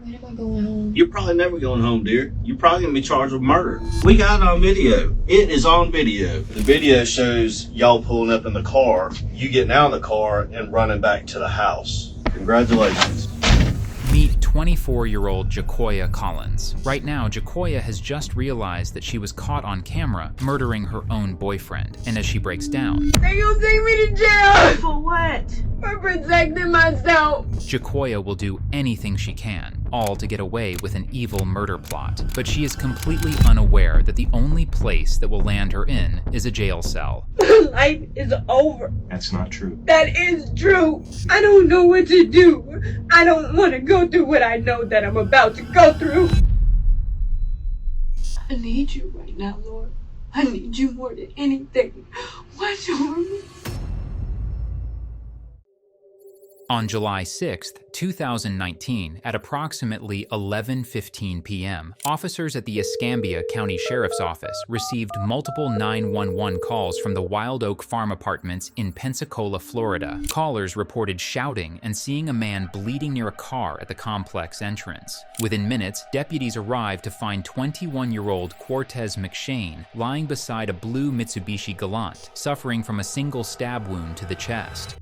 When am I going home? You're probably never going home, dear. You're probably going to be charged with murder. We got it on video. It is on video. The video shows y'all pulling up in the car, you getting out of the car and running back to the house. Congratulations. Meet 24-year-old Jacoya Collins. Right now, Jacoya has just realized that she was caught on camera murdering her own boyfriend. And as she breaks down, They gonna take me to jail! For what? For protecting myself! Jacoya will do anything she can, all to get away with an evil murder plot. But she is completely unaware that the only place that will land her in is a jail cell. Life is over. That's not true. That is true. I don't know what to do. I don't want to go through what I know that I'm about to go through. I need you right now, Lord. I need you more than anything. Watch over me. On July 6th, 2019, at approximately 11:15 p.m., officers at the Escambia County Sheriff's Office received multiple 911 calls from the Wild Oak Farm Apartments in Pensacola, Florida. Callers reported shouting and seeing a man bleeding near a car at the complex entrance. Within minutes, deputies arrived to find 21-year-old Cortez McShane lying beside a blue Mitsubishi Galant, suffering from a single stab wound to the chest.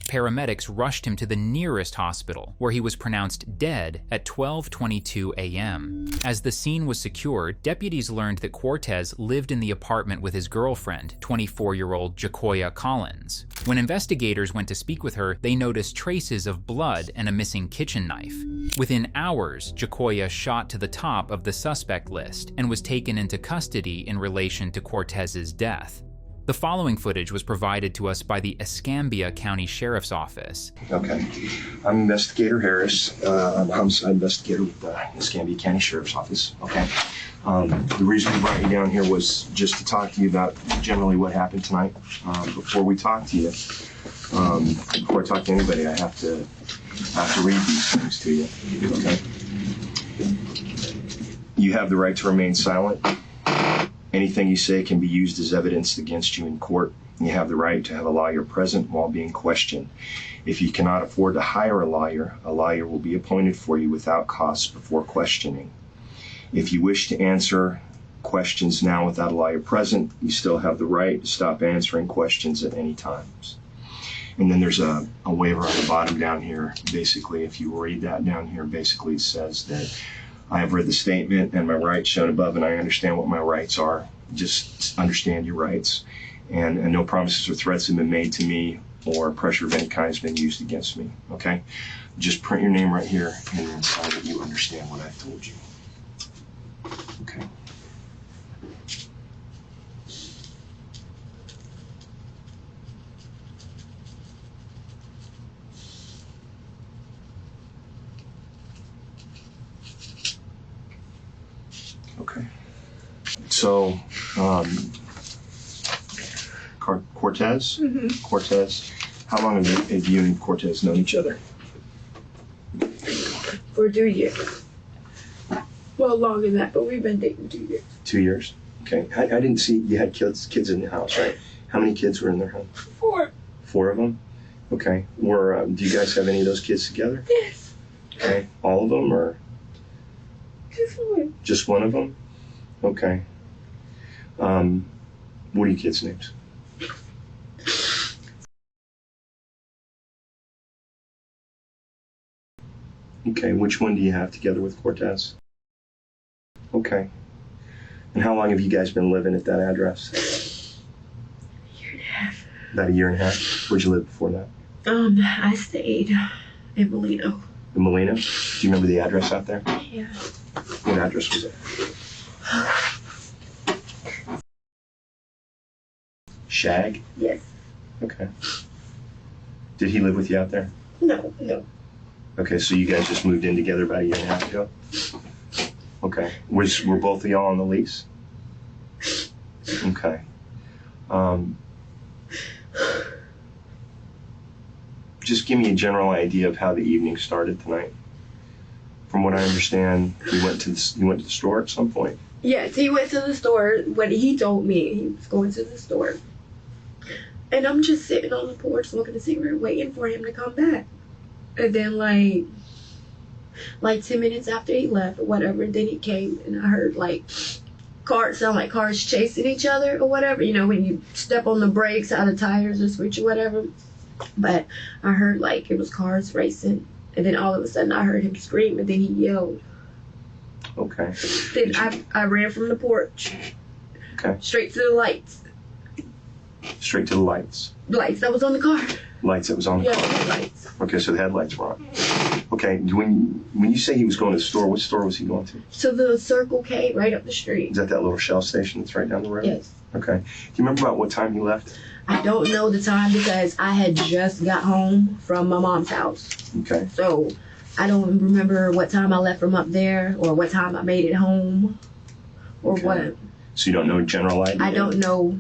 Paramedics rushed him to the nearest hospital, where he was pronounced dead at 12:22 a.m. As the scene was secured, deputies learned that Cortez lived in the apartment with his girlfriend, 24-year-old Jacoya Collins. When investigators went to speak with her, they noticed traces of blood and a missing kitchen knife. Within hours, Jacoya shot to the top of the suspect list and was taken into custody in relation to Cortez's death. The following footage was provided to us by the Escambia County Sheriff's Office. Okay. I'm Investigator Harris. I'm a homicide investigator with the Escambia County Sheriff's Office. Okay. The reason we brought you down here was just to talk to you about generally what happened tonight. Before we talk to you, before I talk to anybody, I have to read these things to you. Okay. You have the right to remain silent. Anything you say can be used as evidence against you in court. You have the right to have a lawyer present while being questioned. If you cannot afford to hire a lawyer will be appointed for you without cost before questioning. If you wish to answer questions now without a lawyer present, you still have the right to stop answering questions at any time. And then there's a waiver on the bottom down here. Basically, if you read that down here, basically it says that I have read the statement and my rights shown above, and I understand what my rights are. Just understand your rights. And no promises or threats have been made to me, or pressure of any kind has been used against me. Okay? Just print your name right here and then sign that you understand what I've told you. Okay. Okay. So, Cortez? Mm-hmm. Cortez, how long have you and Cortez known each other? For 2 years. Well, longer than that, but we've been dating 2 years. 2 years? Okay. I didn't see you had kids in the house, right? How many kids were in their home? 4. 4 of them? Okay. Do you guys have any of those kids together? Yes. Okay. All of them, or? Just 1. Just one of them? Okay. What are your kids' names? Okay, which one do you have together with Cortez? Okay. And how long have you guys been living at that address? A year and a half. About a year and a half? Where'd you live before that? I stayed in Molino. In Molino? Do you remember the address out there? Yeah. What address was it? Shag? Yes. Okay. Did he live with you out there? No. Okay, so you guys just moved in together about a year and a half ago? Okay. Were both of y'all on the lease? Okay. Just give me a general idea of how the evening started tonight. From what I understand, you went to the store at some point? Yes, he went to the store. What he told me, he was going to the store. And I'm just sitting on the porch smoking a cigarette waiting for him to come back. And then, like 10 minutes after he left or whatever. Then he came and I heard like cars sound like cars chasing each other or whatever. You know, when you step on the brakes, how the tires are switch or whatever. But I heard like it was cars racing. And then all of a sudden I heard him scream and then he yelled. Okay. Then I ran from the porch. Okay. Straight to the lights. Straight to the lights. Lights that was on the car. Lights that was on the car. Yeah, lights. Okay, so the headlights were on. Okay, when you say he was going to the store, which store was he going to? So the Circle K right up the street. Is that little Shell station that's right down the road? Yes. Okay. Do you remember about what time he left? I don't know the time because I had just got home from my mom's house. Okay. So I don't remember what time I left from up there or what time I made it home or Okay. what. So you don't know a general idea? I don't know.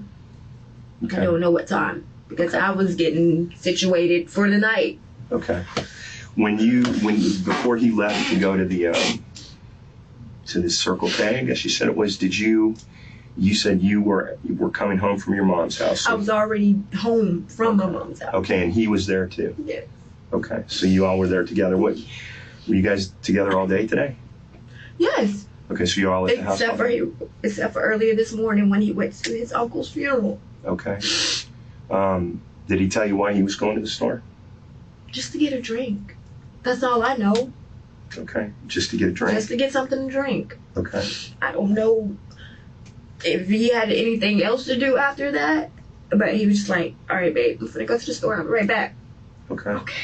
Okay. I don't know what time because I was getting situated for the night. Okay. Before he left to go to the to this Circle K, I guess you said it was. You said you were coming home from your mom's house. So, I was already home from my mom's house. okay, and he was there too. Yeah. Okay, so you all were there together. What were you guys together all day today? Yes. Okay, so you all at the house. Except for earlier this morning when he went to his uncle's funeral. Okay. Did he tell you why he was going to the store? Just to get a drink. That's all I know. Okay, just to get a drink. Just to get something to drink. Okay. I don't know if he had anything else to do after that, but he was just like, all right, babe, I'm gonna go to the store. I'll be right back. Okay. Okay.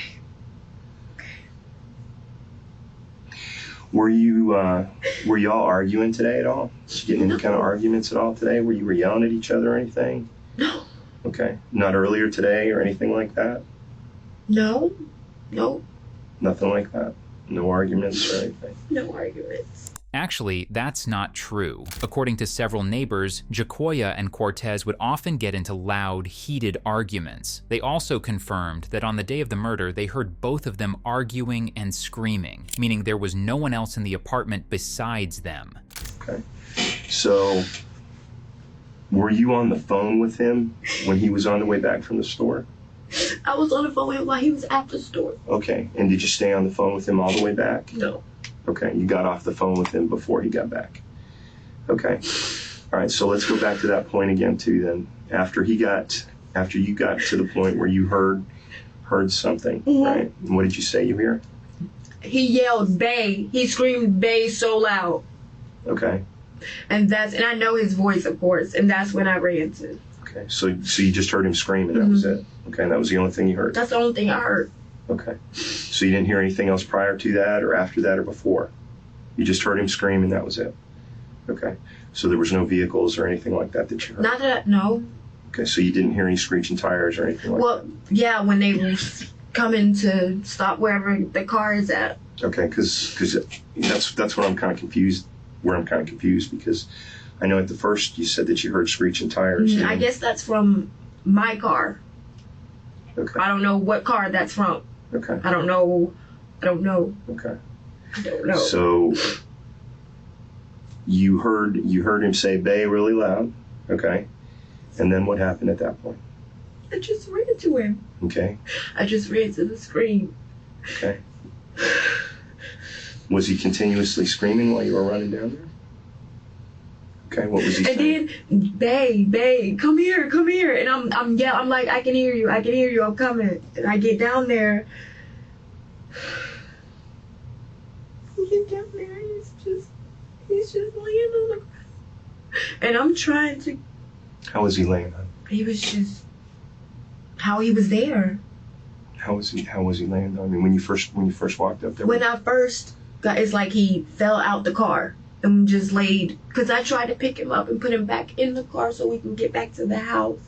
Were y'all arguing today at all? Did you get in any kind of arguments at all today? Were you yelling at each other or anything? No. Okay. Not earlier today or anything like that? No. No. Nothing like that? No arguments or anything? No arguments. Actually, that's not true. According to several neighbors, Jacoya and Cortez would often get into loud, heated arguments. They also confirmed that on the day of the murder, they heard both of them arguing and screaming, meaning there was no one else in the apartment besides them. Okay. So, were you on the phone with him when he was on the way back from the store? I was on the phone with him while he was at the store. Okay. And did you stay on the phone with him all the way back? No. Okay, you got off the phone with him before he got back. Okay. All right, so let's go back to that point again too then. After you got to the point where you heard something, right? And what did you say you hear? He yelled "Bay." He screamed "Bay" so loud. Okay. And I know his voice, of course, and that's when I ran to. Okay. So you just heard him scream and that was it. Okay, and that was the only thing you heard. That's the only thing I heard. Okay. So you didn't hear anything else prior to that or after that or before? You just heard him scream and that was it? Okay. So there was no vehicles or anything like that you heard? Not that, no. Okay, so you didn't hear any screeching tires or anything like that? Well, yeah, when they were coming to stop wherever the car is at. Okay, because that's what I'm kind of confused, because I know at the first you said that you heard screeching tires. I guess that's from my car. Okay. I don't know what car that's from. Okay. I don't know. Okay. I don't know. So you heard him say "Bay" really loud. Okay. And then what happened at that point? I just ran to him. Okay. I just ran to the screen. Okay. Was he continuously screaming while you were running down there? Okay, what was he saying? And then, Bay, come here. And I'm yelling. I'm like, I can hear you, I'm coming. And I get down there. I get down there, he's just laying on the ground. And I'm trying to. How was he laying on? He was just, how he was there. How was he laying on? I mean, when you first walked up there. When I first got, it's like he fell out the car. And just laid, because I tried to pick him up and put him back in the car so we can get back to the house.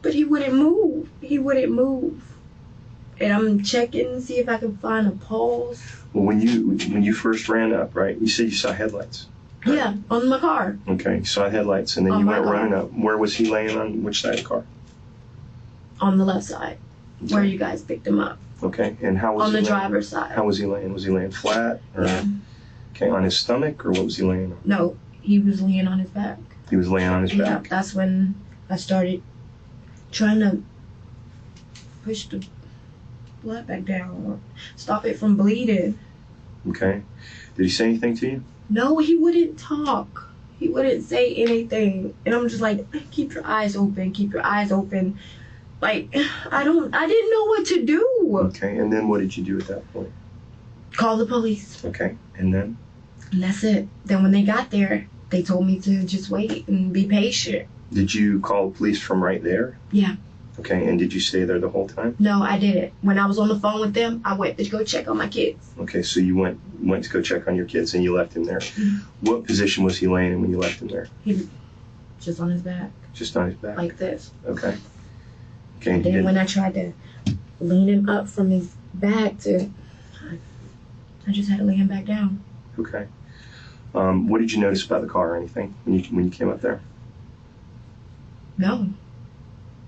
But he wouldn't move. And I'm checking to see if I can find a pulse. Well, when you first ran up, right, you said you saw headlights. Right? Yeah, on my car. Okay, you saw headlights, and then you went running up. Where was he laying on which side of the car? On the left side, where you guys picked him up. Okay, and how was he laying? On the driver's side. How was he laying? Was he laying flat? Or, yeah. Okay, on his stomach, or what was he laying on? No, he was laying on his back. He was laying on his back? Yeah, that's when I started trying to push the blood back down or stop it from bleeding. Okay. Did he say anything to you? No, he wouldn't talk. He wouldn't say anything. And I'm just like, keep your eyes open. Keep your eyes open. Like, I didn't know what to do. Okay. And then what did you do at that point? Call the police. Okay. And then? And that's it. Then when they got there, they told me to just wait and be patient. Did you call the police from right there? Yeah. Okay. And did you stay there the whole time? No, I didn't. When I was on the phone with them, I went to go check on my kids. Okay. So you went to go check on your kids and you left him there. Mm-hmm. What position was he laying in when you left him there? He just on his back. Just on his back? Like this. Okay. Okay. And then when I tried to lean him up from his back I just had to lay him back down. Okay. What did you notice about the car or anything when you came up there? No.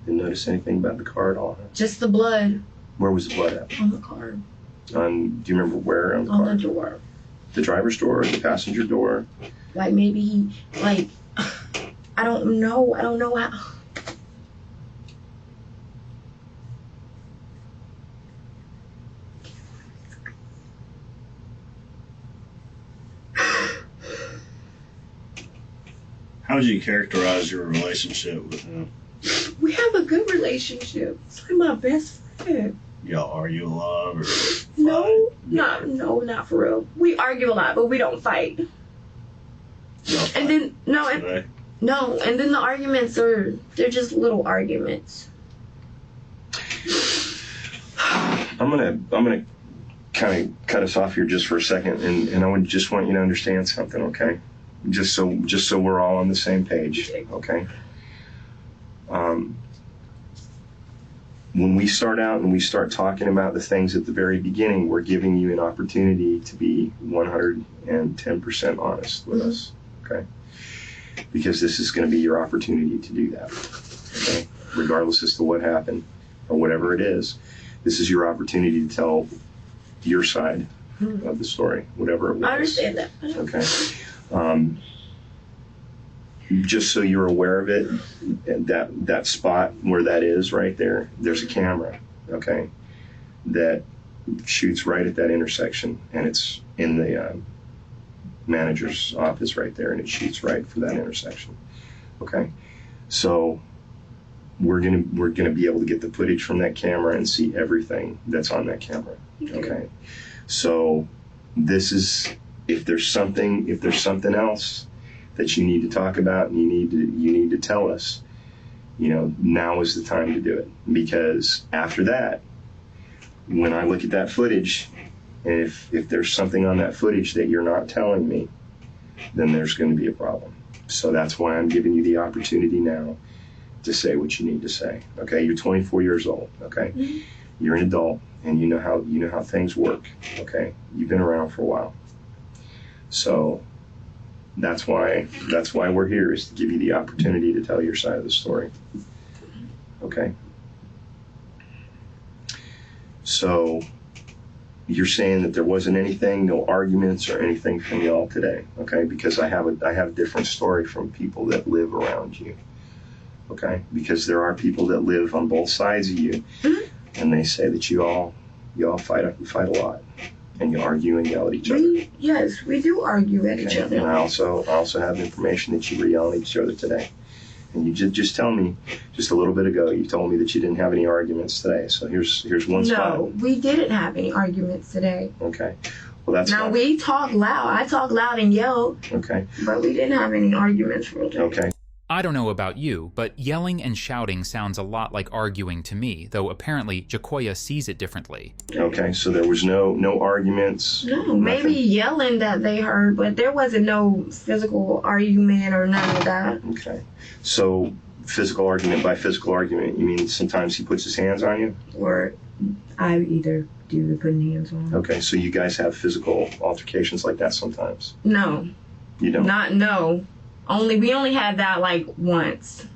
Didn't notice anything about the car at all? Huh? Just the blood Where was the blood at? on the car. Do you remember where on the car? On the door. The driver's door or the passenger door? Like maybe he, like, I don't know how. How would you characterize your relationship with him? We have a good relationship. He's like my best friend. Y'all argue a lot or No, fight? not for real. We argue a lot, but we don't fight. Y'all fight And then today? and then the arguments they're just little arguments. I'm gonna kind of cut us off here just for a second, and I would just want you to understand something, okay? Just so we're all on the same page, okay? When we start out and we start talking about the things at the very beginning, we're giving you an opportunity to be 110% honest with us, okay? Because this is going to be your opportunity to do that, okay? Regardless as to what happened or whatever it is, this is your opportunity to tell your side of the story, whatever it was. I understand that. Okay. Just so you're aware of it, that spot where that is right there, there's a camera, okay, that shoots right at that intersection, and it's in the manager's office right there, and it shoots right for that intersection, okay. So we're gonna be able to get the footage from that camera and see everything that's on that camera, okay. So this is, if there's something else that you need to talk about and you need to tell us, now is the time to do it. Because after that, when I look at that footage, and if there's something on that footage that you're not telling me, then there's going to be a problem. So that's why I'm giving you the opportunity now to say what you need to say. Okay, you're 24 years old. Okay, you're an adult, and you know how things work. Okay, you've been around for a while. So that's why we're here, is to give you the opportunity to tell your side of the story. Okay. So you're saying that there wasn't anything, no arguments or anything from y'all today, okay? Because I have a different story from people that live around you, okay? Because there are people that live on both sides of you, and they say that you all fight a lot. And you argue and yell at each other. Yes, we do argue at each other. And I also have information that you were yelling at each other today. And you just tell me, just a little bit ago, you told me that you didn't have any arguments today. So here's one spot. No, we didn't have any arguments today. Okay. Well, that's now fine. we talk loud. I talk loud and yell. Okay. But we didn't have any arguments for today. Okay. I don't know about you, but yelling and shouting sounds a lot like arguing to me, though apparently Jacoya sees it differently. Okay, so there was no arguments? No, maybe yelling that they heard, but there wasn't no physical argument or none of that. Okay. So physical argument, by physical argument, you mean sometimes he puts his hands on you? Or I either do the putting hands on. Okay, so you guys have physical altercations like that sometimes? No. You don't? No. We only had that like once.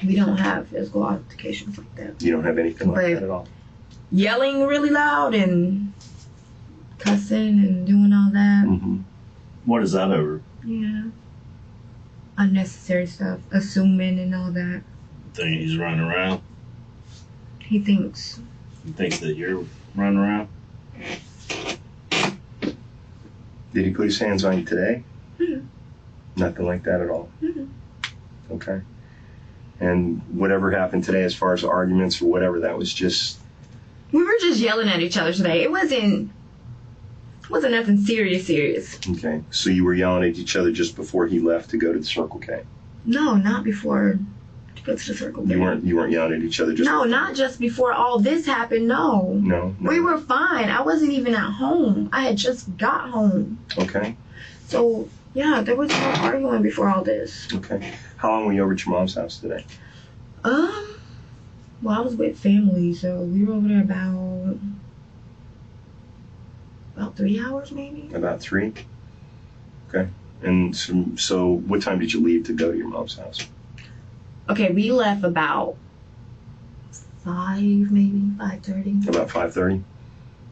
We don't have physical altercations like that. You don't have anything like that at all? Yelling really loud and cussing and doing all that. Mm-hmm. What is that over? Yeah. Unnecessary stuff. Assuming and all that. Think he's running around? He thinks. He thinks that you're running around? Did he put his hands on you today? Mm-hmm. Nothing like that at all? Mm-hmm. Okay. And whatever happened today as far as arguments or whatever, that was just... We were just yelling at each other today. It wasn't nothing serious. Okay. So you were yelling at each other just before he left to go to the Circle K? No, not before to go to the Circle K. You weren't yelling at each other just No, before? not just before all this happened, no. No? We were fine. I wasn't even at home. I had just got home. Okay. So, yeah, there was no arguing before all this. Okay. How long were you over at your mom's house today? Well, I was with family, so we were over there about 3 hours, maybe. About 3? Okay. And so what time did you leave to go to your mom's house? Okay, we left about 5, maybe 5:30. About 5:30?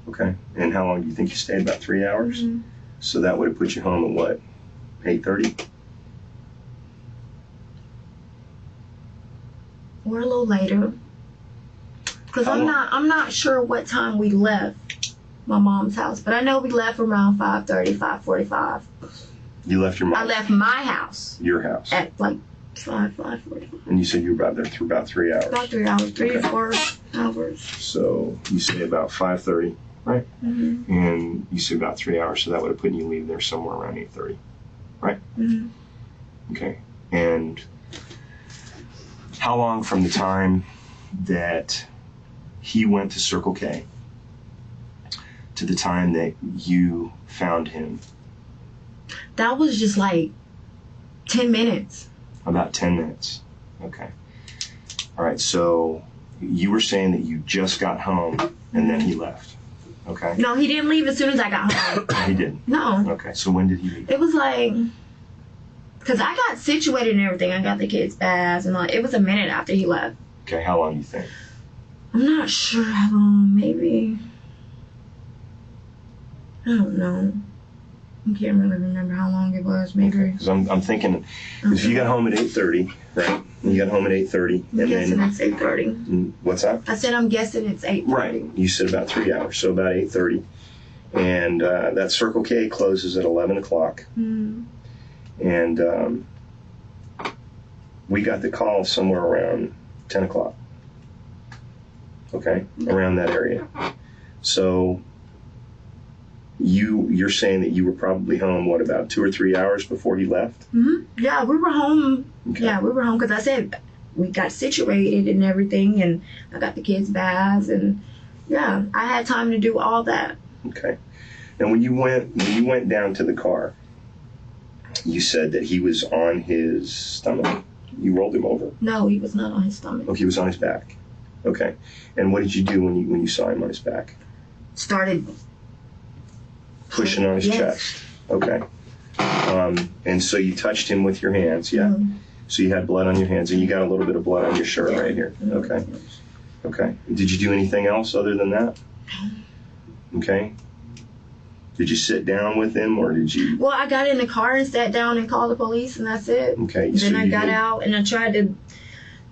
Okay. And how long do you think you stayed? About 3 hours? Mm-hmm. So that would have put you home at what? 8:30? Or a little later. Because I'm not sure what time we left my mom's house, but I know we left around 5:30, 5:45. You left your mom? I left my house Your house? at like 5:45. And you said you were about there for about 3 hours? About 3 hours, 3 Okay. or 4 hours. So you say about 5:30, right? Mm-hmm. And you say about 3 hours, so that would have put you leaving there somewhere around 8:30, right? Mm-hmm. Okay. And how long from the time that he went to Circle K to the time that you found him? That was just like 10 minutes. About 10 minutes. Okay. All right. So you were saying that you just got home and then he left. Okay. No, he didn't leave as soon as I got home. He didn't. No. Okay. So when did he leave? It was like, because I got situated and everything. I got the kids' baths and it was a minute after he left. Okay. How long do you think? I'm not sure how long. Maybe. I don't know. I can't really remember how long it was. Maybe. Because I'm thinking, if you got home at 8:30, right? You got home at 8:30, I'm and guessing then it's 8:30. What's that? I said I'm guessing it's 8:30. Right. You said about 3 hours, so about 8:30, and that Circle K closes at 11 o'clock, Mm. and we got the call somewhere around 10 o'clock. Okay, around that area. So you're saying that you were probably home, what, about 2 or 3 hours before he left? Mm-hmm. Yeah, we were home. Okay. Yeah, we were home because I said we got situated and everything, and I got the kids' baths, and yeah, I had time to do all that. Okay. And when you went down to the car, you said that he was on his stomach. You rolled him over. No, he was not on his stomach. Oh, he was on his back. Okay. And what did you do when you saw him on his back? Started Pushing on his Yes. chest. Okay. And so you touched him with your hands, yeah? Mhm. So you had blood on your hands, and you got a little bit of blood on your shirt right here. Okay. Okay. Did you do anything else other than that? Okay. Did you sit down with him, or did you? Well, I got in the car and sat down and called the police, and that's it. Okay. Then I you got did- out and I tried to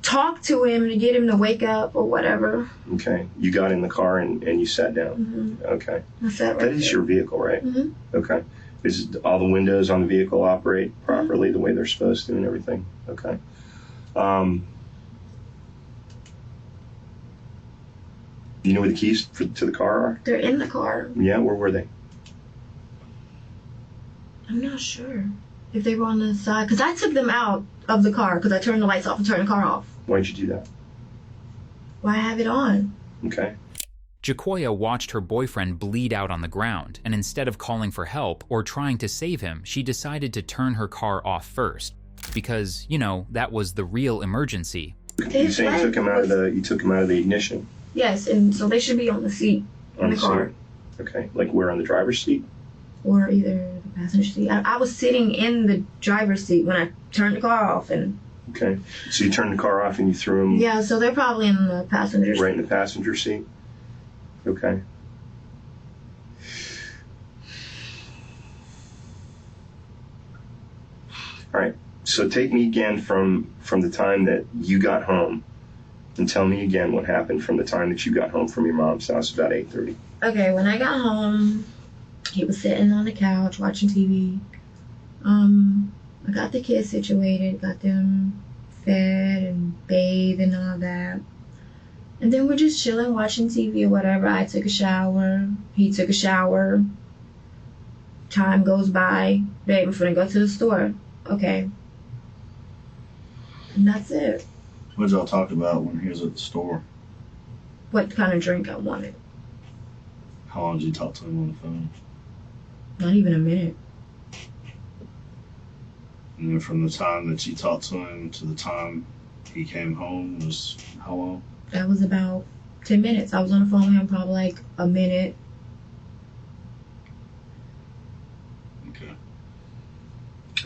talk to him to get him to wake up or whatever. Okay. You got in the car and you sat down. Mm-hmm. Okay. I sat right That is there. your vehicle, right? Mm-hmm. Okay. Is all the windows on the vehicle operate properly the way they're supposed to and everything? Okay. You know where the keys to the car are? They're in the car. Yeah, where were they? I'm not sure if they were on the side because I took them out of the car because I turned the lights off and turned the car off. Why'd you do that? Why have it on? Okay. Jacoya watched her boyfriend bleed out on the ground, and instead of calling for help or trying to save him, she decided to turn her car off first. Because, that was the real emergency. You saying you took him out of the ignition? Yes, and so they should be on the seat in On the car. seat. Okay. Like where, on the driver's seat? Or either the passenger seat. I was sitting in the driver's seat when I turned the car off, and Okay. So you turned the car off and you threw him yeah, so they're probably in the passenger seat. right in the passenger seat? Okay. All right. So take me again from the time that you got home, and tell me again what happened from the time that you got home from your mom's house about 8:30. Okay, when I got home, He was sitting on the couch watching TV. I got the kids situated, got them fed and bathed and all that. And then we're just chilling, watching TV or whatever. I took a shower. He took a shower. Time goes by. Babe, I'm finna go to the store. Okay. And that's it. What did y'all talk about when he was at the store? What kind of drink I wanted. How long did you talk to him on the phone? Not even a minute. And then from the time that you talked to him to the time he came home was how long? That was about 10 minutes. I was on the phone with him probably like a minute. Okay.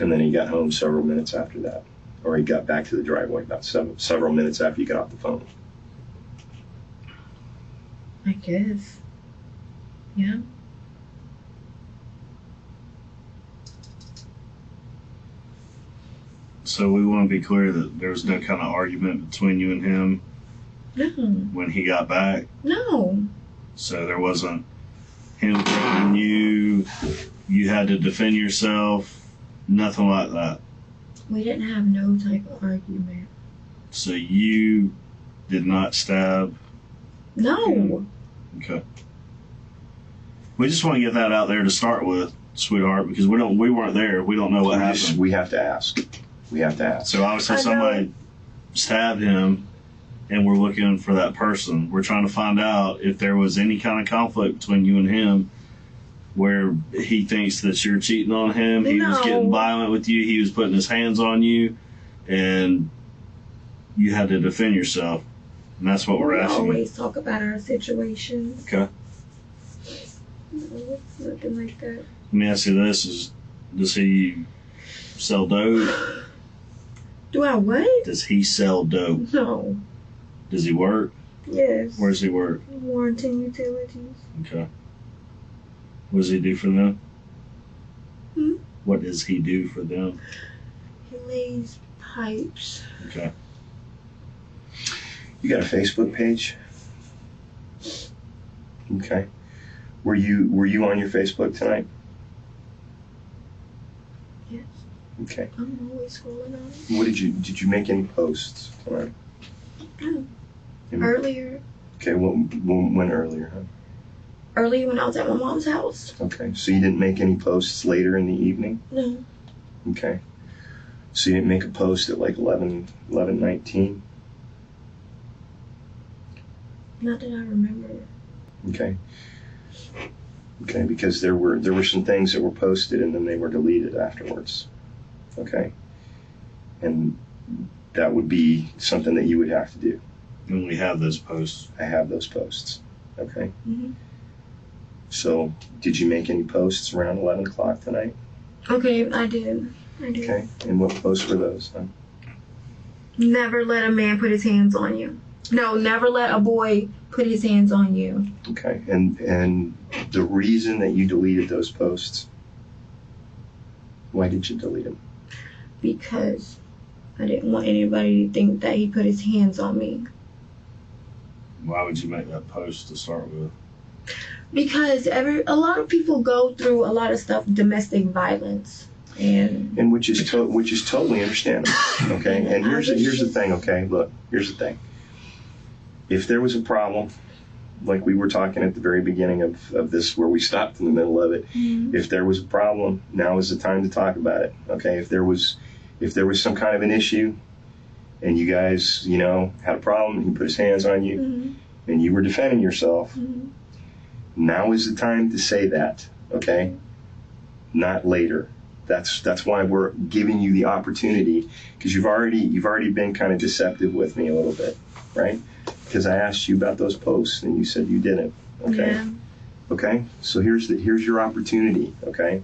And then he got home several minutes after that. Or he got back to the driveway about several minutes after you got off the phone. I guess. Yeah. So we want to be clear that there was no kind of argument between you and him No. when he got back. No. So there wasn't him threatening you, you had to defend yourself, nothing like that. We didn't have no type of argument. So you did not stab. No. Okay. We just want to get that out there to start with, sweetheart, because we weren't there. We don't know what happened. We have to ask. We have to ask. So obviously somebody stabbed him, and we're looking for that person. We're trying to find out if there was any kind of conflict between you and him, where he thinks that you're cheating on him. He was getting violent with you. He was putting his hands on you, and you had to defend yourself. And that's what we're asking. We always talk about our situations. Okay. No, it's nothing like that. Let me ask you this: does he sell dope? Do I what? Does he sell dope? No. Does he work? Yes. Where does he work? Warranting utilities. Okay. What does he do for them? Hmm? What does he do for them? He lays pipes. Okay. You got a Facebook page? Okay. Were you on your Facebook tonight? Yes. Okay. I'm always scrolling on. What did you make any posts tonight? No. Earlier. Okay. When earlier? Huh? Earlier when I was at my mom's house. Okay. So you didn't make any posts later in the evening? No. Okay. So you didn't make a post at like 11:19? Not that I remember. Okay. Okay, because there were some things that were posted and then they were deleted afterwards. Okay. And that would be something that you would have to do. And we have those posts. I have those posts. Okay. Mm-hmm. So did you make any posts around 11 o'clock tonight? Okay, I did. Okay. And what posts were those? Huh? Never let a man put his hands on you. No, never let a boy put his hands on you. Okay. And the reason that you deleted those posts, why did you delete them? Because I didn't want anybody to think that he put his hands on me. Why would you make that post to start with? Because a lot of people go through a lot of stuff, domestic violence, and which is totally understandable. Okay. And here's the thing. Okay. Look, here's the thing. If there was a problem, like we were talking at the very beginning of this, where we stopped in the middle of it, mm-hmm. If there was a problem, now is the time to talk about it. Okay. If there was some kind of an issue, and you guys, had a problem, he put his hands on you, mm-hmm. and you were defending yourself. Mm-hmm. Now is the time to say that. Okay. Not later. That's why we're giving you the opportunity, because you've already been kind of deceptive with me a little bit, right? Because I asked you about those posts and you said you didn't. Okay. Yeah. Okay. So here's your opportunity. Okay.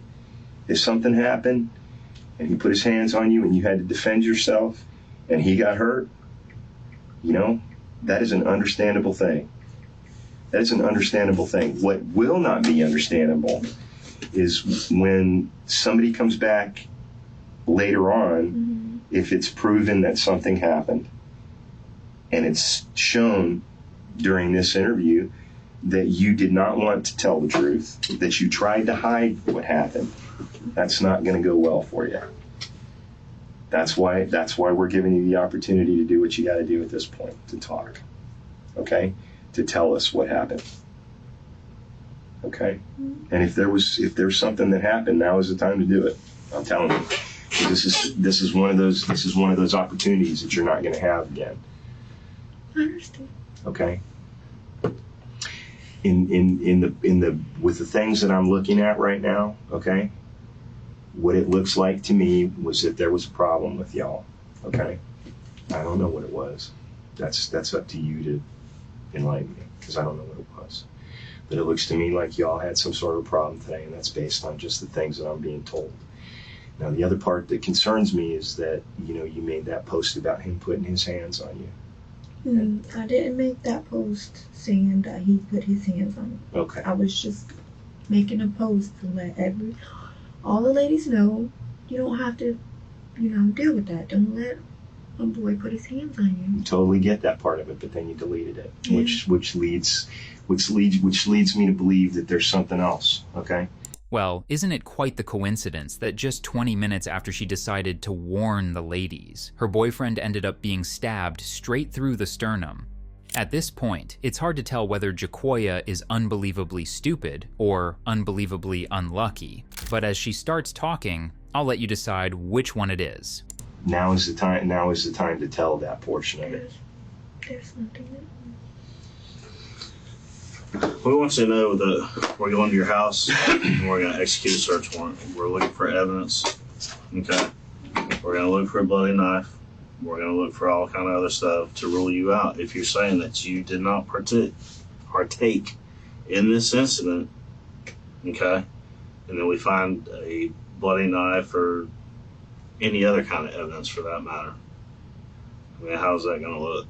If something happened and he put his hands on you and you had to defend yourself and he got hurt, that is an understandable thing. That is an understandable thing. What will not be understandable is when somebody comes back later on, Mm-hmm. if it's proven that something happened and it's shown during this interview that you did not want to tell the truth, that you tried to hide what happened, that's not going to go well for you. That's why we're giving you the opportunity to do what you got to do at this point, to talk, okay? To tell us what happened, okay? And if there's something that happened, now is the time to do it. I'm telling you, this is one of those opportunities that you're not going to have again. I understand. Okay. With the things that I'm looking at right now, okay, what it looks like to me was that there was a problem with y'all. Okay, I don't know what it was. That's up to you to enlighten me, because I don't know what it was. But it looks to me like y'all had some sort of problem today, and that's based on just the things that I'm being told. Now, the other part that concerns me is that, you know, you made that post about him putting his hands on you. I didn't make that post saying that he put his hands on me. Okay. I was just making a post to let all the ladies know you don't have to, deal with that. Don't let a boy put his hands on you. You totally get that part of it, but then you deleted it, Yeah. which leads me to believe that there's something else. Okay. Well, isn't it quite the coincidence that just 20 minutes after she decided to warn the ladies, her boyfriend ended up being stabbed straight through the sternum? At this point, it's hard to tell whether Jacoya is unbelievably stupid or unbelievably unlucky. But as she starts talking, I'll let you decide which one it is. Now is the time to tell that portion of it. There's nothing there. We want you to know that we're going to your house and we're going to execute a search warrant. We're looking for evidence. Okay. We're going to look for a bloody knife. We're going to look for all kind of other stuff to rule you out. If you're saying that you did not partake in this incident, okay, and then we find a bloody knife or any other kind of evidence for that matter, I mean, how's that going to look?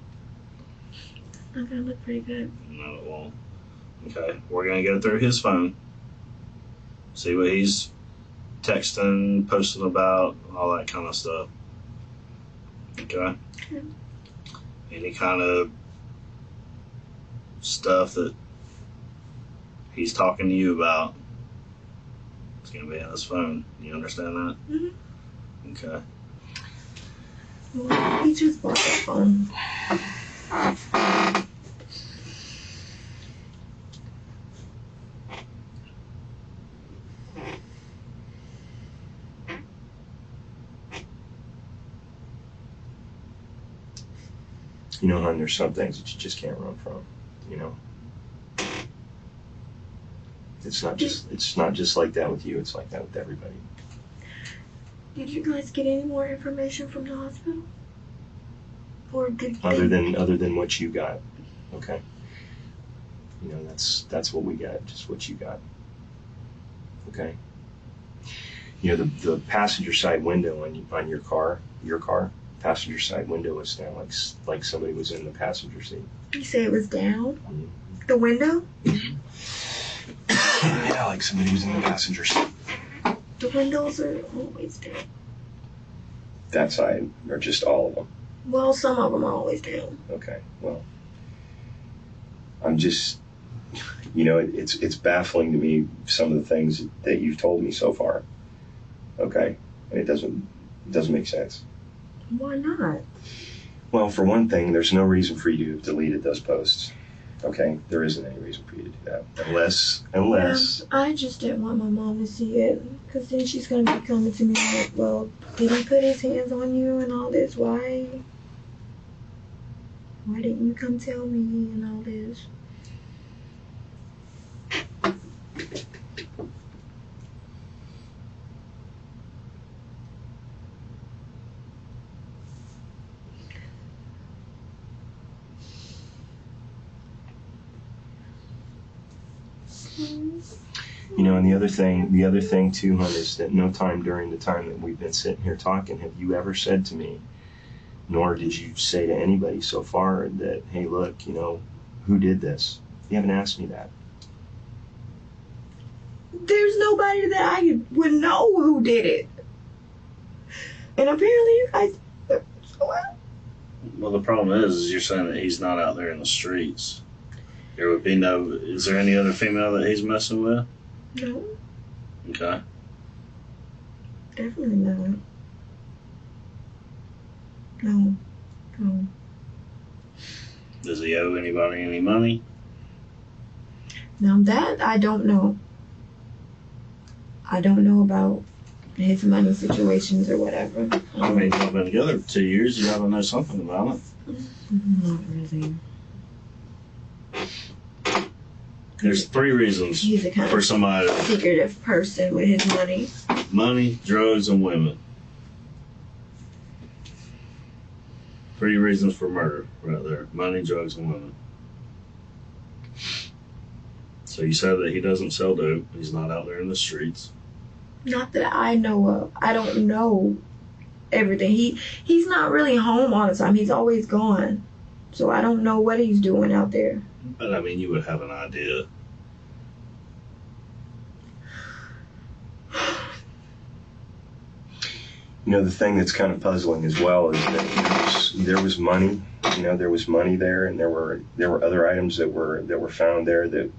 It's not going to look pretty good. No, it won't. Okay, we're going to get it through his phone, see what he's texting, posting about, all that kind of stuff. Okay? Any kind of stuff that he's talking to you about, it's going to be on his phone. You understand that? Mm-hmm. Okay. Well, he just bought that phone. You know, hon, there's some things that you just can't run from, you know. It's not just like that with you, it's like that with everybody. Did you guys get any more information from the hospital? Or did Other than what you got, okay? You know, that's what we got, just what you got. Okay? You know, the passenger side window on your car, passenger side window is down, like somebody was in the passenger seat. You say it was down? Mm-hmm. The window? Yeah, like somebody was in the passenger seat. The windows are always down. That side, or just all of them? Well, some of them are always down. Okay, well, I'm just, you know, it's baffling to me, some of the things that you've told me so far. Okay, and it doesn't make sense. Why not? Well, for one thing, there's no reason for you to have deleted those posts. Okay, there isn't any reason for you to do that, unless. Yeah, I just didn't want my mom to see it, because then she's gonna be coming to me like, well, did he put his hands on you and all this? Why didn't you come tell me and all this? You know, and the other thing too, hon, is that no time during the time that we've been sitting here talking have you ever said to me, nor did you say to anybody so far, that, hey, look, you know, who did this? You haven't asked me that. There's nobody that I would know who did it. And apparently you guys, Well, the problem is you're saying that he's not out there in the streets. There would be no. Is there any other female that he's messing with? No, Okay. definitely not. No, no. Does he owe anybody any money? Now that I don't know. I don't know about his money situations or whatever. I mean, y'all been together for 2 years. You gotta know something about it. Not really. There's 3 reasons He's a kind for of somebody: secretive person with his money. money, drugs, and women. 3 reasons for murder, right there: money, drugs, and women. So you said that he doesn't sell dope. He's not out there in the streets. Not that I know of. I don't know everything. He's not really home all the time. He's always gone. So I don't know what he's doing out there. But I mean, you would have an idea. You know, the thing that's kind of puzzling as well is that there was money. You know, there was money there, and there were other items that were found there that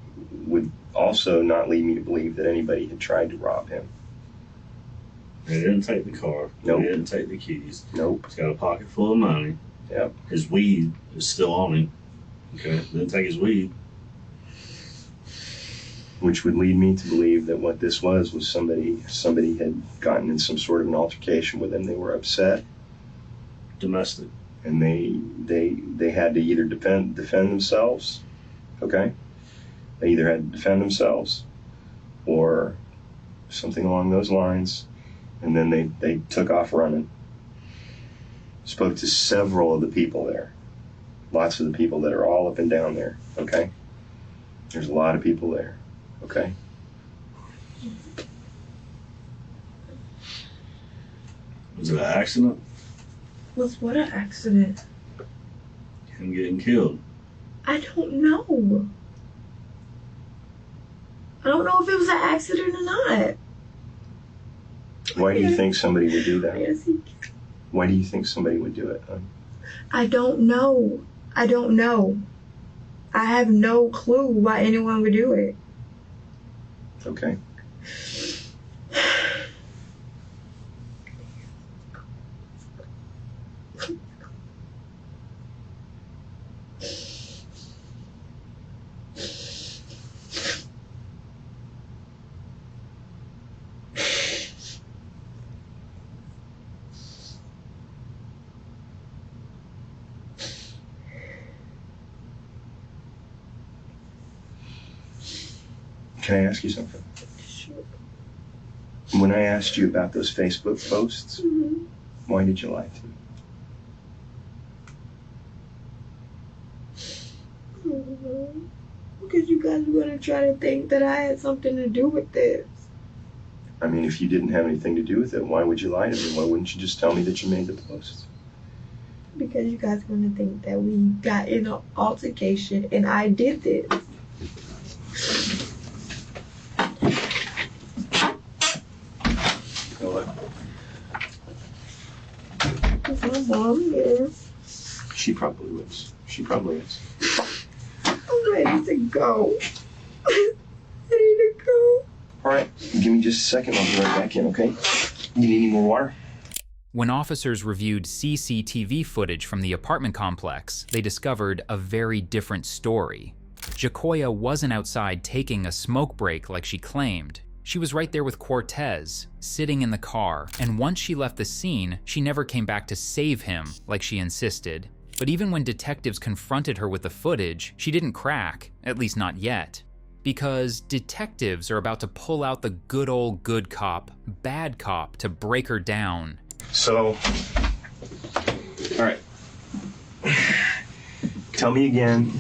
would also not lead me to believe that anybody had tried to rob him. They didn't take the car. Nope. They didn't take the keys. Nope. He's got a pocket full of money. Yep. His weed is still on him. Okay. Didn't take his weed. Which would lead me to believe that what this was somebody had gotten in some sort of an altercation with him. They were upset, Domestic. and they had to either defend themselves. Okay. They either had to defend themselves or something along those lines, and then they took off running. Spoke to several of the people there. Lots of the people that are all up and down there, okay? There's a lot of people there, okay? Was it an accident? Was what an accident? Him getting killed. I don't know. I don't know if it was an accident or not. Why do you think somebody would do that? Yes, Why do you think somebody would do it? Huh? I don't know. I don't know. I have no clue why anyone would do it. Okay. Can I ask you something? Sure. When I asked you about those Facebook posts, Mm-hmm. why did you lie to me? Mm-hmm. Because you guys were going to try to think that I had something to do with this. I mean, if you didn't have anything to do with it, why would you lie to me? Why wouldn't you just tell me that you made the posts? Because you guys are going to think that we got in an altercation and I did this. Is my mom here? She probably is. She probably is. I'm ready to go. Ready to go. All right, give me just a second. I'll be right back in, okay? You need any more water? When officers reviewed CCTV footage from the apartment complex, they discovered a very different story. Jacoya wasn't outside taking a smoke break like she claimed. She was right there with Cortez, sitting in the car, and once she left the scene, she never came back to save him like she insisted. But even when detectives confronted her with the footage, she didn't crack, at least not yet. Because detectives are about to pull out the good old good cop, bad cop to break her down. So, all right. Tell me again,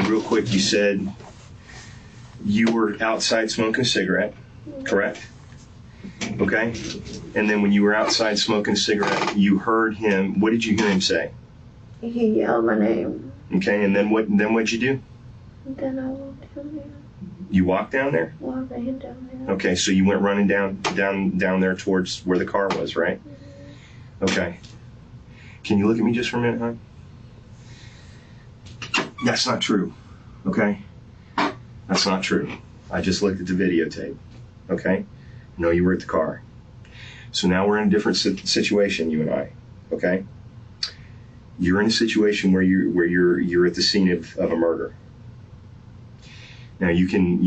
real quick, you said you were outside smoking a cigarette, correct? Okay. And then when you were outside smoking a cigarette, you heard him, what did you hear him say? He yelled my name. Okay, and then what'd you do? Then I walked down there. You walked down there? Walked right down there. Okay, so you went running down there towards where the car was, right? Okay. Can you look at me just for a minute, hon? That's not true, okay? That's not true. I just looked at the videotape, okay? No, you were at the car. So now we're in a different situation, you and I, okay? You're in a situation where you're at the scene of a murder. Now you can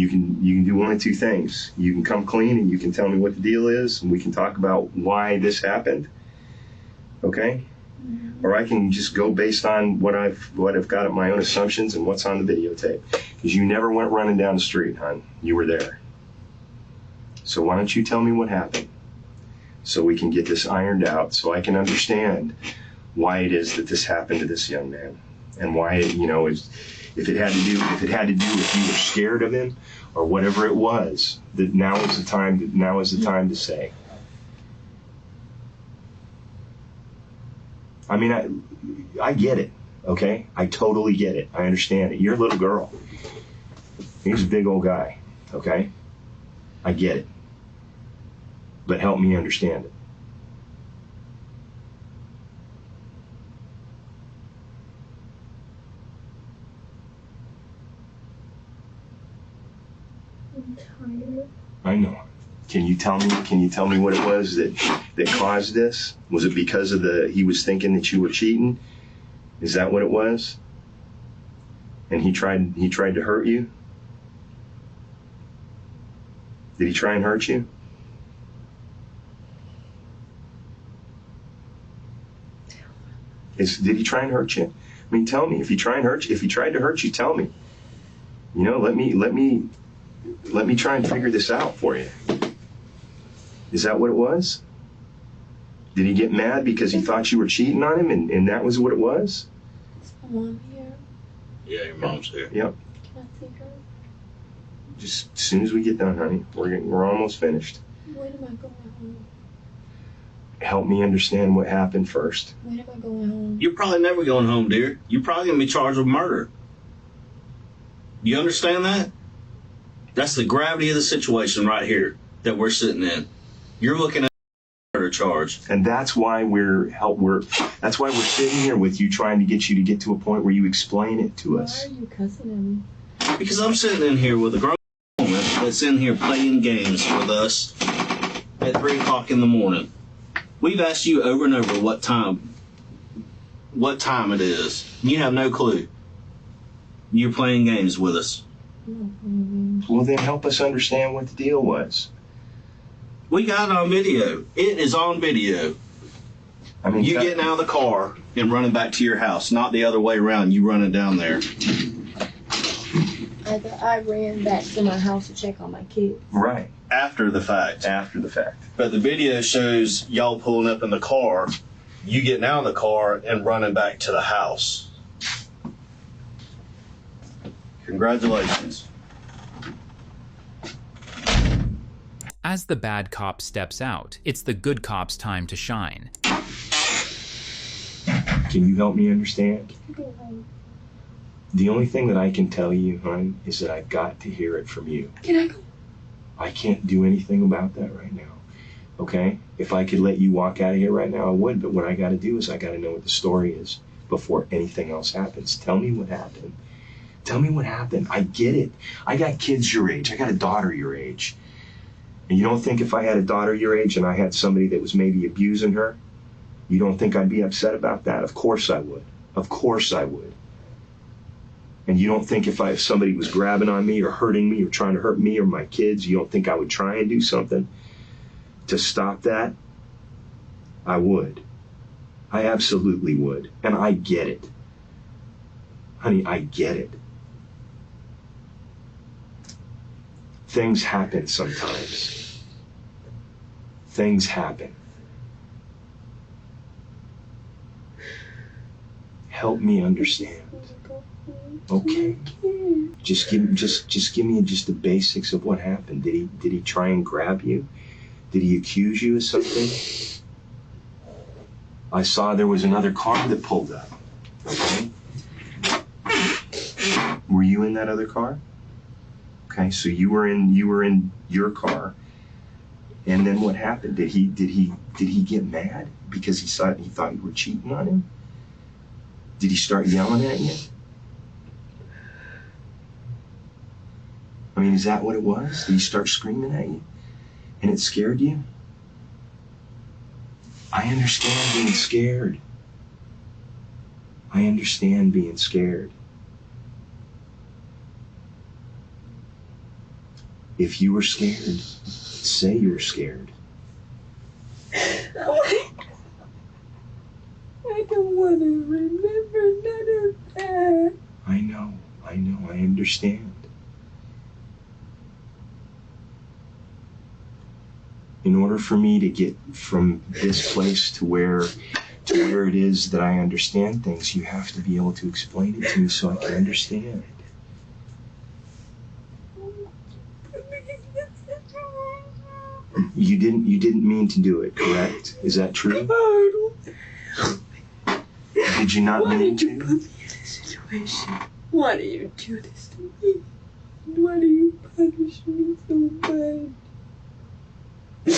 do one of two things. You can come clean and you can tell me what the deal is, and we can talk about why this happened, okay? Or I can just go based on what I've got at my own assumptions and what's on the videotape. Because you never went running down the street, hon. You were there. So why don't you tell me what happened, so we can get this ironed out, so I can understand why it is that this happened to this young man, and why it, if it had to do if you were scared of him or whatever it was. That now is the time to say. I mean, I get it, okay? I totally get it. I understand it. You're a little girl. He's a big old guy, okay? I get it. But help me understand it. I'm tired. I know. Can you tell me what it was that caused this? Was it because of he was thinking that you were cheating? Is that what it was? And he tried to hurt you? Did he try and hurt you? Did he try and hurt you? I mean, tell me. If he tried to hurt you, tell me. Let me try and figure this out for you. Is that what it was? Did he get mad because he thought you were cheating on him, and that was what it was? Is my mom here? Yeah, your mom's here. Yep. Can I see her? Just as soon as we get done, honey. We're almost finished. When am I going home? Help me understand what happened first. When am I going home? You're probably never going home, dear. You're probably going to be charged with murder. You understand that? That's the gravity of the situation right here that we're sitting in. You're looking at a murder charge. And that's why we're sitting here with you, trying to get to a point where you explain it to us. Why are you cussing at me? Because I'm sitting in here with a grown woman that's in here playing games with us at 3 o'clock in the morning. We've asked you over and over what time it is. You have no clue. You're playing games with us. Well, then help us understand what the deal was. We got it on video. It is on video. I mean, You getting out of the car and running back to your house, not the other way around, you running down there. I ran back to my house to check on my kids. Right. After the fact. After the fact. But the video shows y'all pulling up in the car, you getting out of the car and running back to the house. Congratulations. As the bad cop steps out, it's the good cop's time to shine. Can you help me understand? Go home. The only thing that I can tell you, hon, is that I've got to hear it from you. Can I go? I can't do anything about that right now, okay? If I could let you walk out of here right now, I would, but what I gotta do is I gotta know what the story is before anything else happens. Tell me what happened. Tell me what happened. I get it. I got kids your age. I got a daughter your age. And you don't think if I had a daughter your age and I had somebody that was maybe abusing her, you don't think I'd be upset about that? Of course I would. Of course I would. And you don't think if somebody was grabbing on me or hurting me or trying to hurt me or my kids, you don't think I would try and do something to stop that? I would. I absolutely would. And I get it. Honey, I get it. Things happen sometimes. Things happen. Help me understand. Okay. Just give me just the basics of what happened. Did he try and grab you? Did he accuse you of something? I saw there was another car that pulled up. Okay. Were you in that other car? Okay, so you were in your car. And then what happened? Did he get mad because he thought you were cheating on him? Did he start yelling at you? I mean, is that what it was? Did he start screaming at you? And it scared you? I understand being scared. I understand being scared. If you were scared, say you were scared. I don't want to remember none of that. I know, I understand. In order for me to get from this place to where it is that I understand things, you have to be able to explain it to me so I can understand. You didn't mean to do it, correct? Is that true? Did you not mean to? Why did you put me in this situation? Why do you do this to me? Why do you punish me so bad? I'm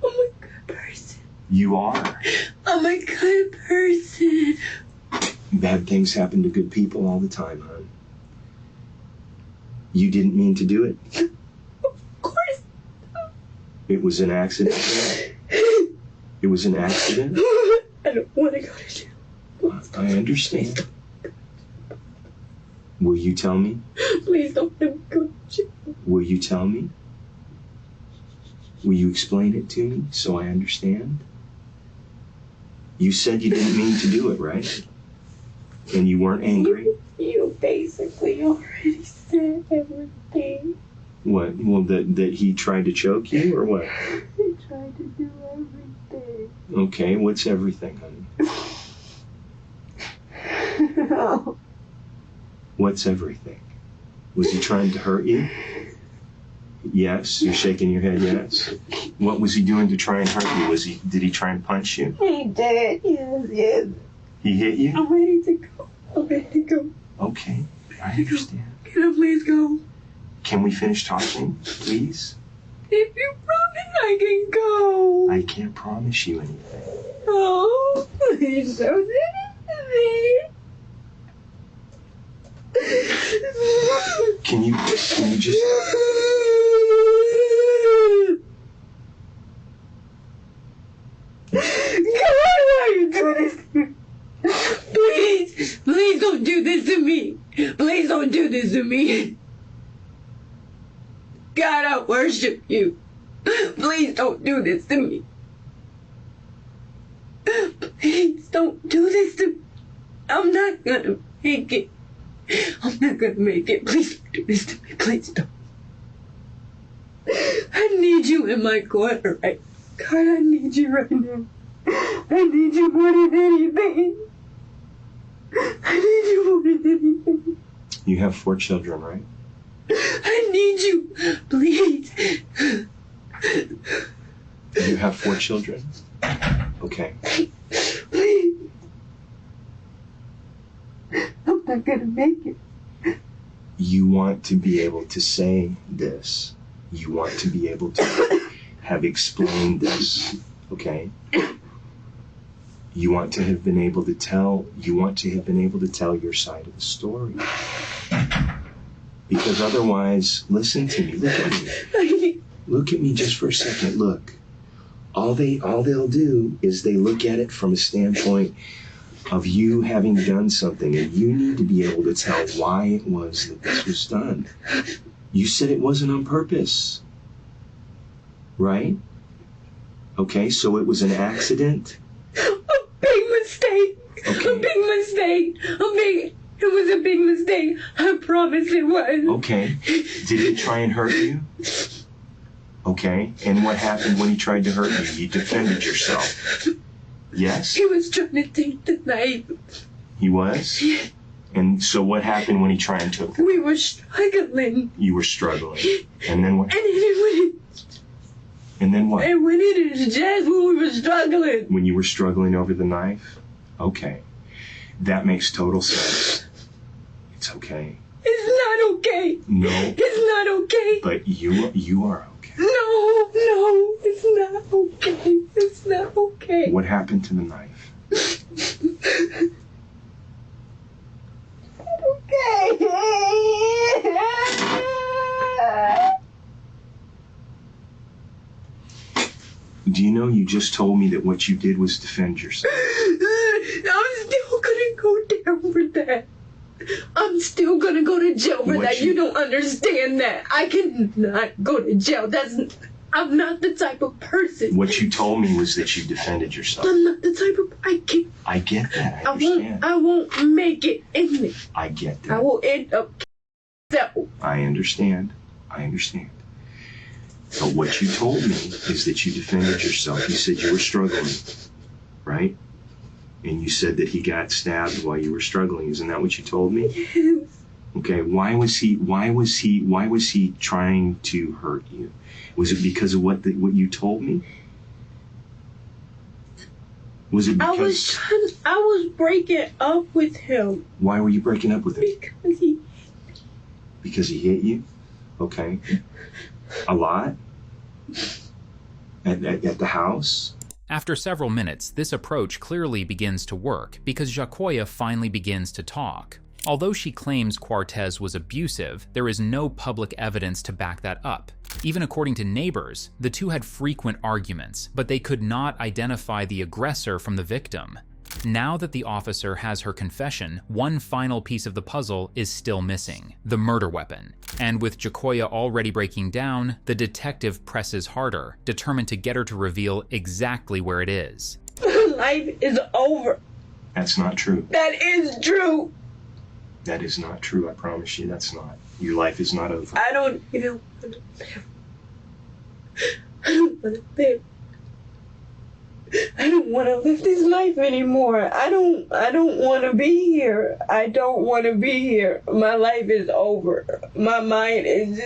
a good person. You are. I'm a good person. Bad things happen to good people all the time, hon. You didn't mean to do it? Of course. It was an accident? It was an accident? I don't want to go to jail. I understand. Will you tell me? Please don't let me go to jail. Will you tell me? Will you explain it to me so I understand? You said you didn't mean to do it, right? And you weren't angry? You basically already said everything. What? Well, that he tried to choke you, or what? He tried to do everything. Okay, what's everything, honey? What's everything? Was he trying to hurt you? Yes, you're shaking your head, yes. What was he doing to try and hurt you? Did he try and punch you? He did, yes. He hit you? I'm ready to go. Okay, I understand. Can I please go? Can we finish talking, please? If you promise I can go. I can't promise you anything. Oh, please don't do this to me. Can you just... God, why are you doing this to me? Please don't do this to me. Please don't do this to me. God, I worship you. Please don't do this to me. Please don't do this to me. I'm not gonna make it. I'm not gonna make it. Please don't do this to me. Please don't. I need you in my corner right now. God, I need you right now. I need you more than anything. I need you more than anything. You have 4 children, right? I need you. Please. You have 4 children? Okay. Please. I'm not gonna make it. You want to be able to say this. You want to be able to have explained this, okay? You want to have been able to tell your side of the story. Because otherwise, listen to me, look at me. Look at me just for a second, look. All they'll do is they look at it from a standpoint of you having done something, and you need to be able to tell why it was that this was done. You said it wasn't on purpose, right? Okay, so it was an accident? A big mistake. Okay. A big mistake. It was a big mistake. I promise it was. Okay. Did he try and hurt you? Okay. And what happened when he tried to hurt you? You defended yourself. Yes? He was trying to take the knife. He was? Yeah. And so what happened when he tried and took it? We were struggling. You were struggling. And then what? And it And then what? And when it is just when we were struggling. When you were struggling over the knife? Okay. That makes total sense. It's okay. It's not okay. No. It's not okay. But you are okay. No, it's not okay. It's not okay. What happened to the knife? Okay. Do you know you just told me that what you did was defend yourself? I'm still gonna go down for that. I'm still gonna go to jail for that. You don't understand that. I cannot go to jail. I'm not the type of person. What you told me was that you defended yourself. I'm not the type of. I get that. I understand. I won't make it in it. I get that. I will end up. I understand. But what you told me is that you defended yourself. You said you were struggling, right? And you said that he got stabbed while you were struggling. Isn't that what you told me? Yes. Okay. Why was he trying to hurt you? Was it because of what you told me? Was it because I was breaking up with him. Why were you breaking up with him? Because he hit you? Okay. A lot? At the house? After several minutes, this approach clearly begins to work because Jacoya finally begins to talk. Although she claims Cortez was abusive, there is no public evidence to back that up. Even according to neighbors, the two had frequent arguments, but they could not identify the aggressor from the victim. Now that the officer has her confession, one final piece of the puzzle is still missing: the murder weapon. And with Jacoya already breaking down, the detective presses harder, determined to get her to reveal exactly where it is. Life is over. That's not true. That is true. That is not true, I promise you, that's not. Your life is not over. I don't even want to live. I don't want to live. I don't want to live this life anymore. I don't want to be here. I don't want to be here. My life is over. My mind is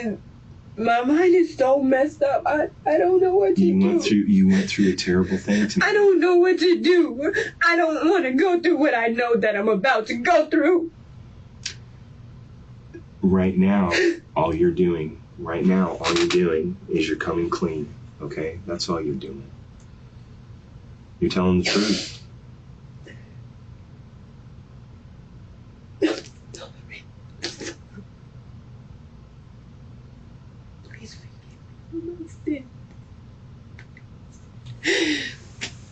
so messed up. I don't know what to do. You went through a terrible thing tonight. I don't know what to do. I don't want to go through what I know that I'm about to go through. Right now, all you're doing is you're coming clean, okay? That's all you're doing. You're telling the truth. Please forgive me for my sin.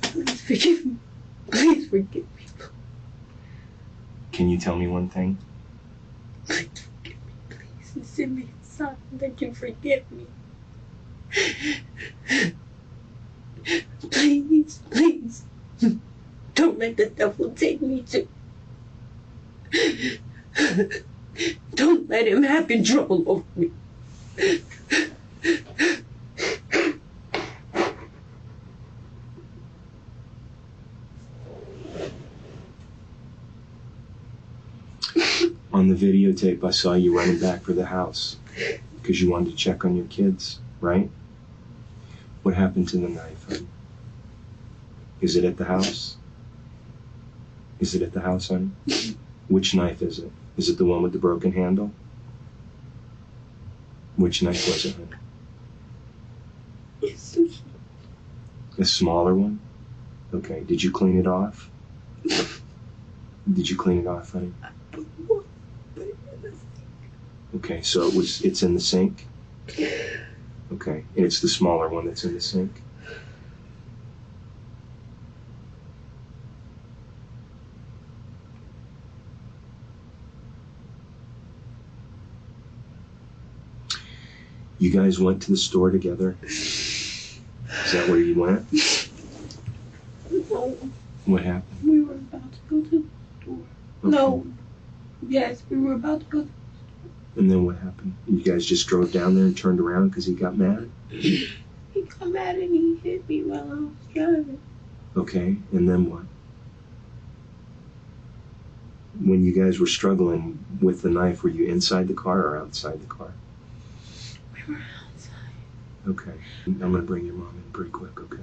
Please forgive me. Please forgive me. Can you tell me one thing? Please forgive me, please. And send me a sign that can forgive me. Please, please. Don't let the devil take me to. Don't let him have control over me. On the videotape, I saw you running back for the house because you wanted to check on your kids, right? What happened to the knife, honey? Is it at the house? Is it at the house, honey? Which knife is it? Is it the one with the broken handle? Which knife was it, honey? It's a smaller one? Okay, did you clean it off? Did you clean it off, honey? Okay, so it's in the sink? Okay, and it's the smaller one that's in the sink? You guys went to the store together? Is that where you went? No. What happened? We were about to go to the store. Okay. No. Yes, we were about to go to the store. And then what happened? You guys just drove down there and turned around because he got mad? He got mad and he hit me while I was driving. Okay, and then what? When you guys were struggling with the knife, were you inside the car or outside the car? We were outside. Okay, I'm gonna bring your mom in pretty quick, okay?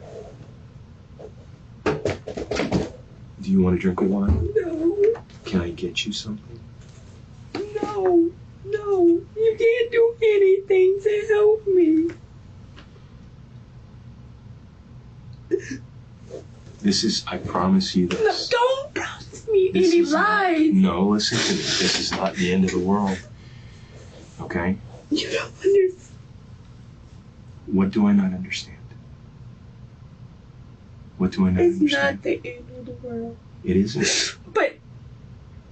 Do you want a drink of wine? No. Can I get you something? No. No. You can't do anything to help me. This is, I promise you this. No, don't promise me any lies. No, listen to me. This is not the end of the world. Okay? You don't understand. What do I not understand? What do I not It's understand? not the end of the world. It isn't. But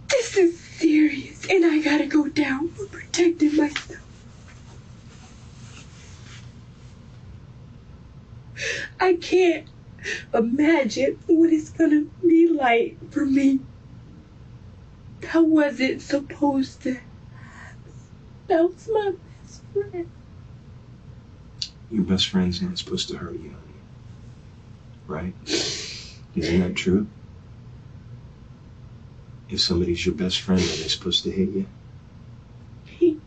this is serious, and I gotta go down for protecting myself. I can't imagine what it's gonna be like for me. That wasn't supposed to happen. That was my best friend. Your best friend's not supposed to hurt you, right? Isn't that true? If somebody's your best friend, are they supposed to hit you? He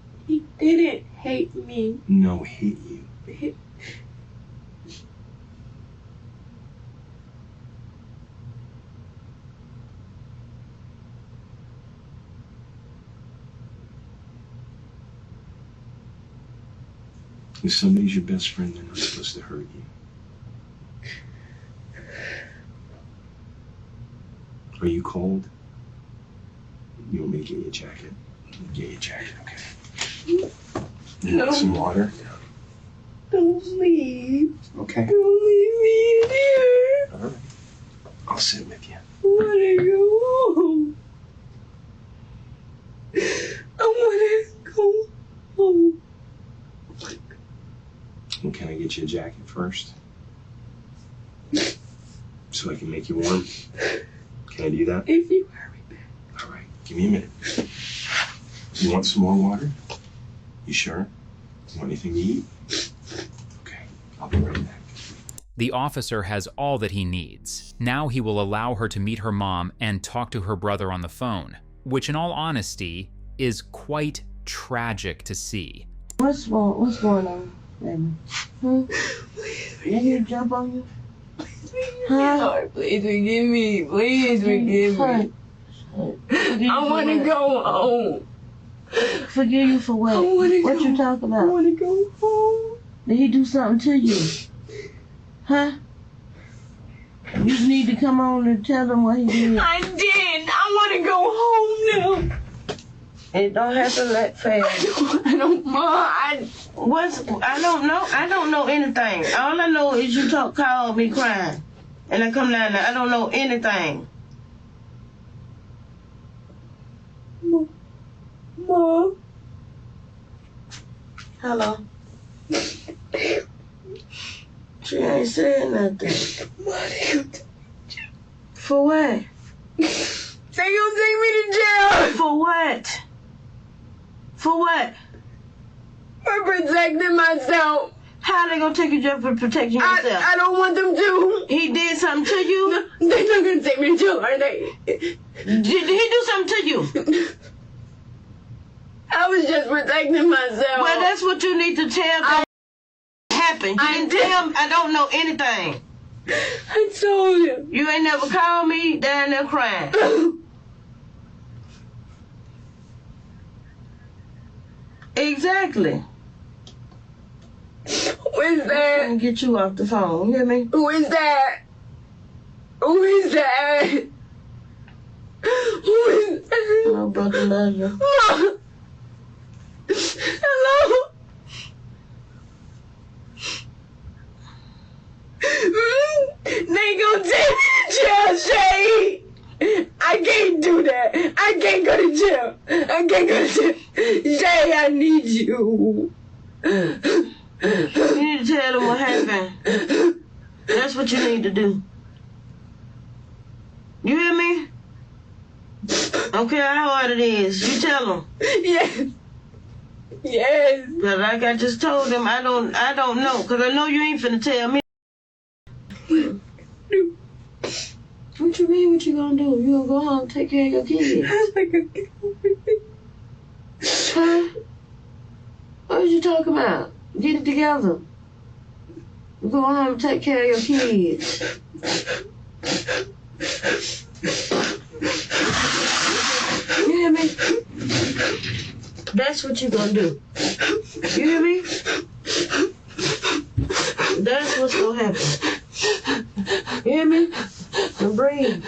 didn't hate me. No, hit you. If somebody's your best friend, they're not supposed to hurt you. Are you cold? You want me to get you a jacket? Get you a jacket, okay. You want some water? Don't leave. Okay. Don't leave me in here. All right. I'll sit with you. I wanna go home. I wanna go home. Well, can I get you a jacket first? So I can make you warm? Can I do that? If you hurry back. All right. Give me a minute. You want some more water? You sure? Want anything to eat? Okay. I'll be right back. The officer has all that he needs. Now he will allow her to meet her mom and talk to her brother on the phone, which in all honesty is quite tragic to see. What's going on, baby? Did he jump on you? Huh? Please forgive me. Please forgive me. I want to go home. Forgive you for what? I wanna What go. you talking I about? want to go home. Did he do something to you? Huh? You need to come on and tell them what he did. I did. I want to go home now. It don't happen that fast. I don't mind. I don't know anything. All I know is you called me crying. And I come down there. I don't know anything. Mom. Hello? She ain't saying nothing. For what? They gonna take me to jail For what? For what? for protecting myself. How they gonna take you to jail for protecting yourself? I don't want them to. He did something to you? No, they're not gonna take me to jail, are they? Did he do something to you? I was just protecting myself. Well, that's what you need to tell them happened. You didn't tell him I don't know anything. I told him. You ain't never called me down there crying. Exactly. Who is I'm that? gonna get you off the phone. You hear me? Who is that? Who is that? Who is that? My brother loves you. Mom. Hello? They gonna take me to jail, Shay. I can't do that. I can't go to jail. I can't go to jail. Shay, I need you. You need to tell them what happened. That's what you need to do. You hear me? I don't care how hard it is. You tell them. Yes. Yes. But like I just told them, I don't know. Because I know you ain't finna tell me. What you mean, what you gonna do? You gonna go home and take care of your kids? Huh? What was you talking about? Get it together. You go home and take care of your kids. You hear me? That's what you gonna do. You hear me? That's what's gonna happen. You hear me? Now breathe.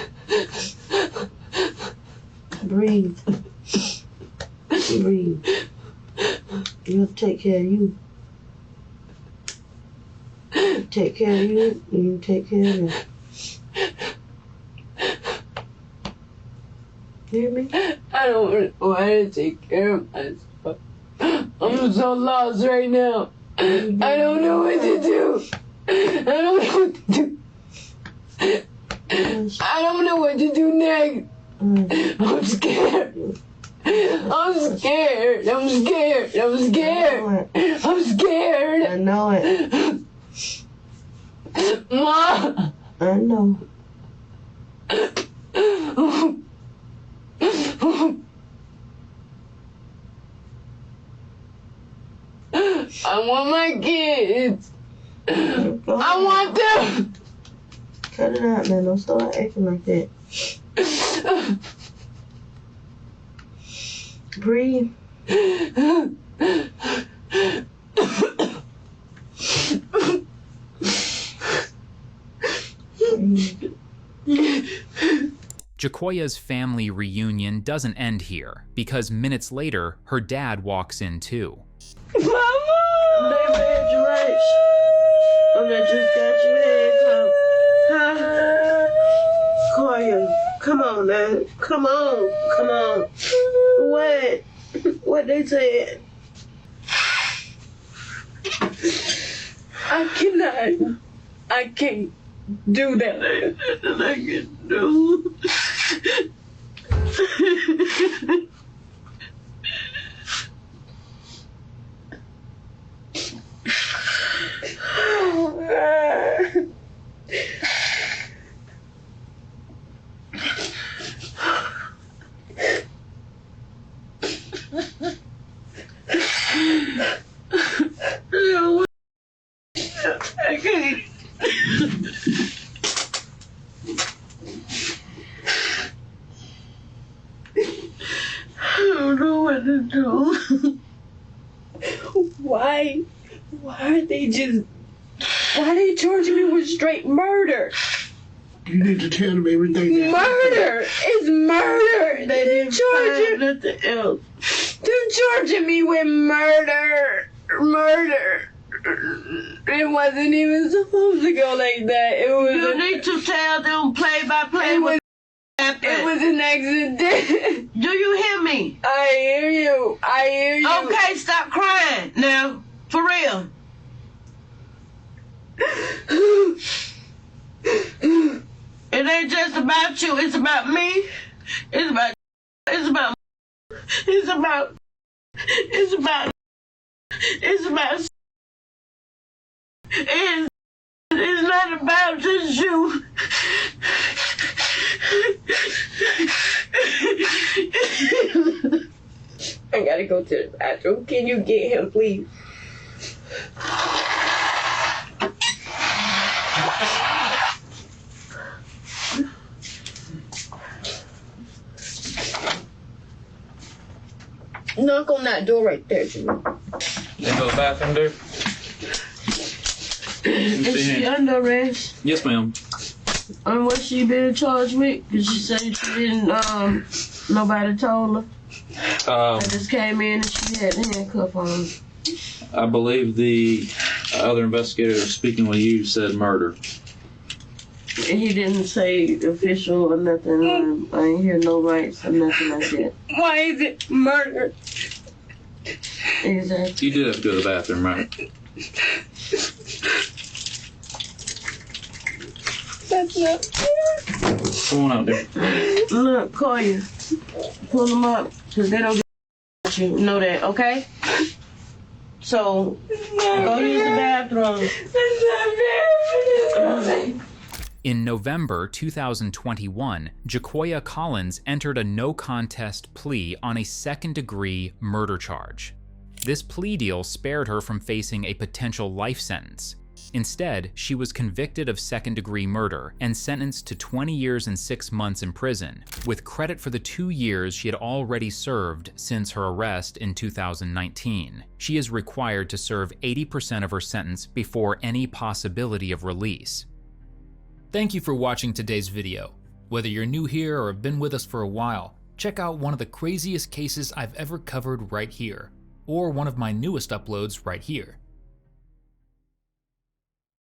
Breathe. Breathe. You're take care of you. Take care of you, and you take care of me. Hear me? I don't know how to take care of myself. I'm so lost right now. I don't know what to do. I don't know what to do. I don't know what to do next. I'm scared. I'm scared. I'm scared. I'm scared. I'm scared. I know it. Mom. I know. I want my kids. I want them. Cut it out, man. Don't start acting like that. Breathe. Jacoya's family reunion doesn't end here, because minutes later, her dad walks in too. Mama! Baby, had you right. I just got your head up. Huh? Koya, come on, man. Come on. Come on. What? What they said? I can't do that. I can do. I can't. I don't know what to do. Why are they just... Why are they charging me with straight murder? You need to tell them everything. Murder! It's murder! They didn't find nothing else. They're charging me with murder! Murder! It wasn't even supposed to go like that. It was... You need to tell them play by play what happened. It was an accident. Do you hear me? I hear you. I hear you. Okay, stop crying now. For real. It ain't just about you. It's about me. It's about. It's about. It's about. It's about. It's about. It's not about just you. I gotta go to the bathroom. Can you get him, please? Knock on that door right there, Jimmy. You go to the bathroom, dude? Is she under arrest? Yes, ma'am. And what she been charged with? Cause she said she didn't. Nobody told her. I just came in and she had the handcuff on. I believe the other investigator speaking with you said murder. And he didn't say official or nothing. I ain't hear no rights or nothing like that. Why is it murder? Exactly. You did have to go to the bathroom, right? That's not fair. Come on out there. Look, Koya, pull them up, cause they don't get you. Know that, okay? So go use the bathroom. That's not fair. In November 2021, Jacoya Collins entered a no-contest plea on a second-degree murder charge. This plea deal spared her from facing a potential life sentence. Instead, she was convicted of second-degree murder and sentenced to 20 years and 6 months in prison, with credit for the 2 years she had already served since her arrest in 2019. She is required to serve 80% of her sentence before any possibility of release. Thank you for watching today's video. Whether you're new here or have been with us for a while, check out one of the craziest cases I've ever covered right here. or one of my newest uploads right here.